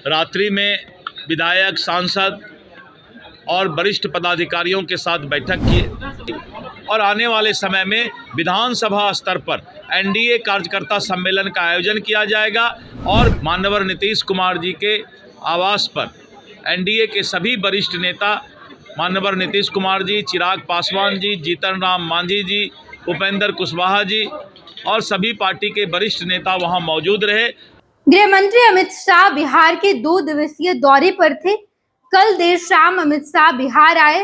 रात्रि में विधायक, सांसद और वरिष्ठ पदाधिकारियों के साथ बैठक की और आने वाले समय में विधानसभा स्तर पर एनडीए कार्यकर्ता सम्मेलन का आयोजन किया जाएगा और माननीय नीतीश कुमार जी के आवास पर एनडीए के सभी वरिष्ठ नेता माननीय नीतीश कुमार जी, चिराग पासवान जी, जीतन राम मांझी जी, उपेंद्र कुशवाहा जी और सभी पार्टी के वरिष्ठ नेता वहां मौजूद रहे। गृह मंत्री अमित शाह बिहार के 2 दिवसीय दौरे पर थे। कल देर शाम अमित शाह बिहार आए।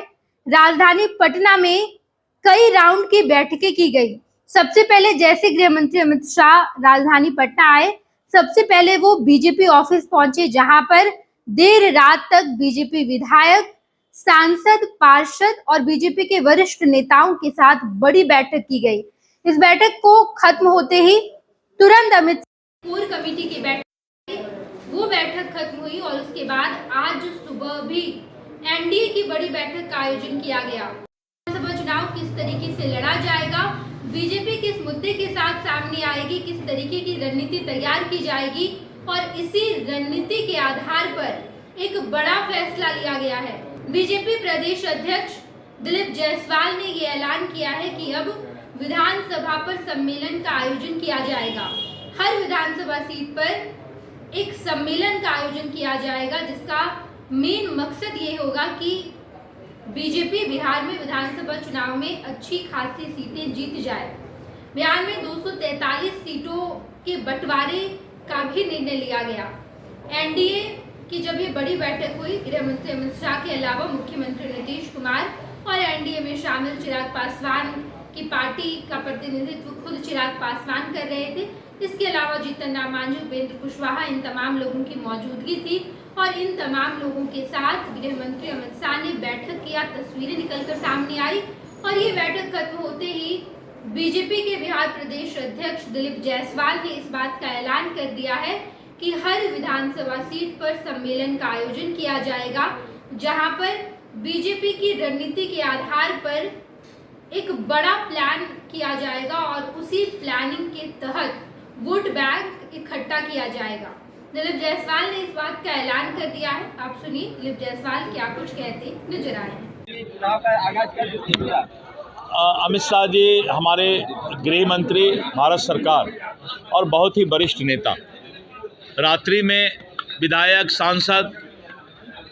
राजधानी पटना में कई राउंड की बैठकें की गई। सबसे पहले जैसे गृह मंत्री अमित शाह राजधानी पटना आए, सबसे पहले वो बीजेपी ऑफिस पहुंचे, जहां पर देर रात तक बीजेपी विधायक, सांसद, पार्षद और बीजेपी के वरिष्ठ नेताओं के साथ बड़ी बैठक की गई। इस बैठक को खत्म होते ही तुरंत अमित कोर कमेटी की बैठक खत्म हुई और उसके बाद आज सुबह भी एनडीए की बड़ी बैठक का आयोजन किया गया। विधानसभा चुनाव किस तरीके से लड़ा जाएगा, बीजेपी किस मुद्दे के साथ सामने आएगी, किस तरीके की रणनीति तैयार की जाएगी और इसी रणनीति के आधार पर एक बड़ा फैसला लिया गया है। बीजेपी प्रदेश अध्यक्ष दिलीप जायसवाल ने ये ऐलान किया है कि अब विधानसभा पर सम्मेलन का आयोजन किया जाएगा। हर विधानसभा सीट पर एक सम्मेलन का आयोजन किया जाएगा, जिसका मेन मकसद ये होगा कि बीजेपी बिहार में विधानसभा चुनाव में अच्छी खासी सीटें जीत जाए। बिहार में 243 सीटों के बंटवारे का भी निर्णय लिया गया। एनडीए की जब ये बड़ी बैठक हुई, गृह मंत्री अमित शाह के अलावा मुख्यमंत्री नीतीश कुमार और एनडीए में शामिल चिराग पासवान की पार्टी का प्रतिनिधित्व खुद चिराग पासवान कर रहे थे। इसके अलावा जीतन राम मांझी, उपेंद्र कुशवाहा, इन तमाम लोगों की मौजूदगी थी और इन तमाम लोगों के साथ गृह मंत्री अमित शाह ने बैठक किया। तस्वीरें निकलकर सामने आई और ये बैठक खत्म होते ही बीजेपी के बिहार प्रदेश अध्यक्ष दिलीप जायसवाल ने इस बात का ऐलान कर दिया है कि हर विधानसभा सीट पर सम्मेलन का आयोजन किया जाएगा, जहां पर बीजेपी की रणनीति के आधार पर एक बड़ा प्लान किया जाएगा और उसी प्लानिंग के तहत वोट बैंक इकट्ठा किया जाएगा। दिलीप जायसवाल ने इस बात का ऐलान कर दिया है। आप सुनिए दिलीप जायसवाल क्या कुछ कहते नजर आए हैं। अमित शाह जी हमारे गृह मंत्री, भारत सरकार और बहुत ही वरिष्ठ नेता रात्रि में विधायक, सांसद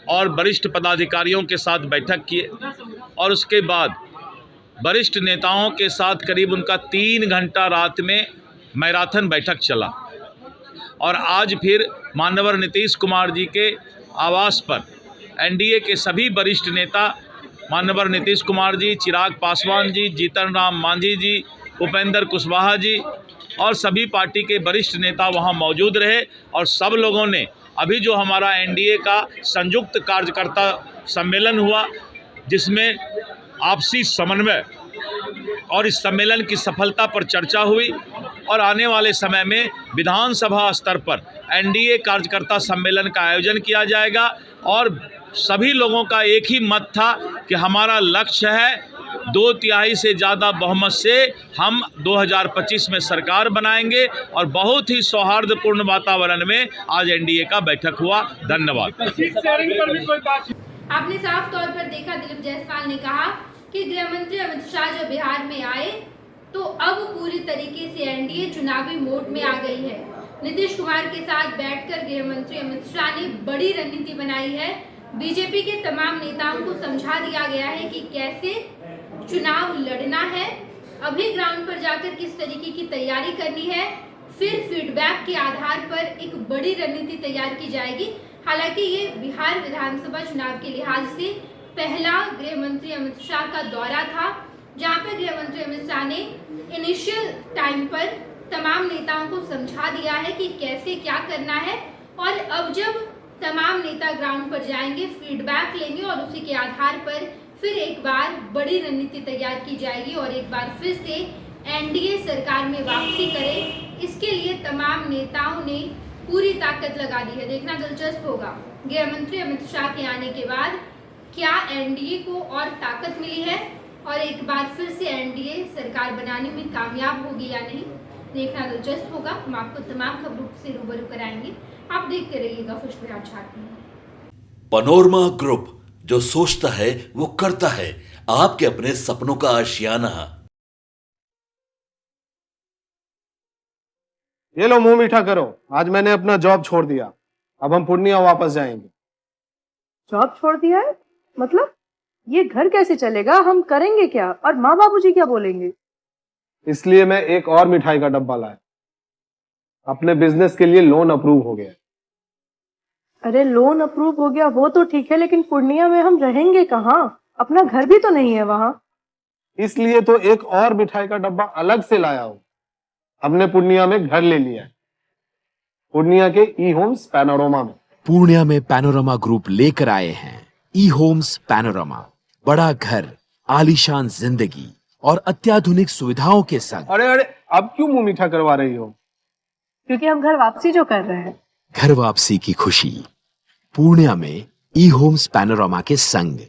और वरिष्ठ पदाधिकारियों के साथ बैठक किए और उसके बाद वरिष्ठ नेताओं के साथ करीब उनका 3 घंटा रात में मैराथन बैठक चला और आज फिर माननीय नीतीश कुमार जी के आवास पर एनडीए के सभी वरिष्ठ नेता माननीय नीतीश कुमार जी, चिराग पासवान जी, जीतन राम मांझी जी, उपेंद्र कुशवाहा जी और सभी पार्टी के वरिष्ठ नेता वहां मौजूद रहे और सब लोगों ने अभी जो हमारा एनडीए का संयुक्त कार्यकर्ता सम्मेलन हुआ, जिसमें आपसी समन्वय और इस सम्मेलन की सफलता पर चर्चा हुई और आने वाले समय में विधानसभा स्तर पर एनडीए कार्यकर्ता सम्मेलन का आयोजन किया जाएगा और सभी लोगों का एक ही मत था कि हमारा लक्ष्य है 2/3 से ज़्यादा बहुमत से हम 2025 में सरकार बनाएंगे और बहुत ही सौहार्दपूर्ण वातावरण में आज एनडीए का बैठक हुआ। धन्यवाद। आपने साफ तौर पर देखा, दिलीप जायसवाल ने कहा कि गृह मंत्री अमित शाह जब बिहार में आए तो अब पूरी तरीके से एनडीए चुनावी मोड में आ गई है। नीतीश कुमार के साथ बैठकर गृह मंत्री अमित शाह ने बड़ी रणनीति बनाई है। बीजेपी के तमाम नेताओं को समझा दिया गया है कि कैसे चुनाव लड़ना है, अभी ग्राउंड पर जाकर किस तरीके की तैयारी करनी है, फिर फीडबैक के आधार पर एक बड़ी रणनीति तैयार की जाएगी। हालांकि ये बिहार विधानसभा चुनाव के लिहाज से पहला गृह मंत्री अमित शाह का दौरा था, जहां पर गृह मंत्री अमित शाह ने इनिशियल टाइम पर तमाम नेताओं को समझा दिया है कि कैसे क्या करना है और अब जब तमाम नेता ग्राउंड पर जाएंगे, फीडबैक लेंगे और उसी के आधार पर फिर एक बार बड़ी रणनीति तैयार की जाएगी और एक बार फिर से एनडीए सरकार में वापसी करे। इसके लिए तमाम नेताओं ने पूरी ताकत लगा दी है। देखना दिलचस्प होगा गृह मंत्री अमित शाह के आने के बाद क्या एनडीए को और ताकत मिली है और एक बार फिर से एनडीए सरकार बनाने में कामयाब होगी या नहीं। देखना दिलचस्प होगा। हम आपको तमाम खबरों से रूबरू कराएंगे। आप देखते रहिएगा खुश बिहार झारखंड। पनोरमा ग्रुप, जो सोचता है वो करता है। आपके अपने सपनों का आशियाना। ये लो मुंह मीठा करो, आज मैंने अपना जॉब छोड़ दिया। अब हम पूर्णिया वापस जाएंगे। जॉब छोड़ दिया है? मतलब ये घर कैसे चलेगा? हम करेंगे क्या? और माँ बाबूजी क्या बोलेंगे? इसलिए मैं एक और मिठाई का डब्बा लाया। अपने बिजनेस के लिए लोन अप्रूव हो गया। अरे लोन अप्रूव हो गया वो तो ठीक है, लेकिन पूर्णिया में हम रहेंगे कहाँ? अपना घर भी तो नहीं है वहाँ। इसलिए तो एक और मिठाई का डब्बा अलग से लाया हूं। हमने पूर्णिया में घर ले लिया है, पूर्णिया के ई होम्स पैनोरमा में। पूर्णिया में पैनोरमा ग्रुप लेकर आए हैं ई होम्स पैनोरमा। बड़ा घर, आलीशान जिंदगी और अत्याधुनिक सुविधाओं के संग। अरे अरे, अब क्यों मुंह मीठा करवा रही हो? क्योंकि हम घर वापसी जो कर रहे हैं। घर वापसी की खुशी पूर्णिया में ई होम्स पैनोरमा के संग।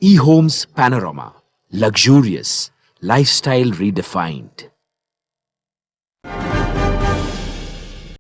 E homes panorama, luxurious lifestyle redefined.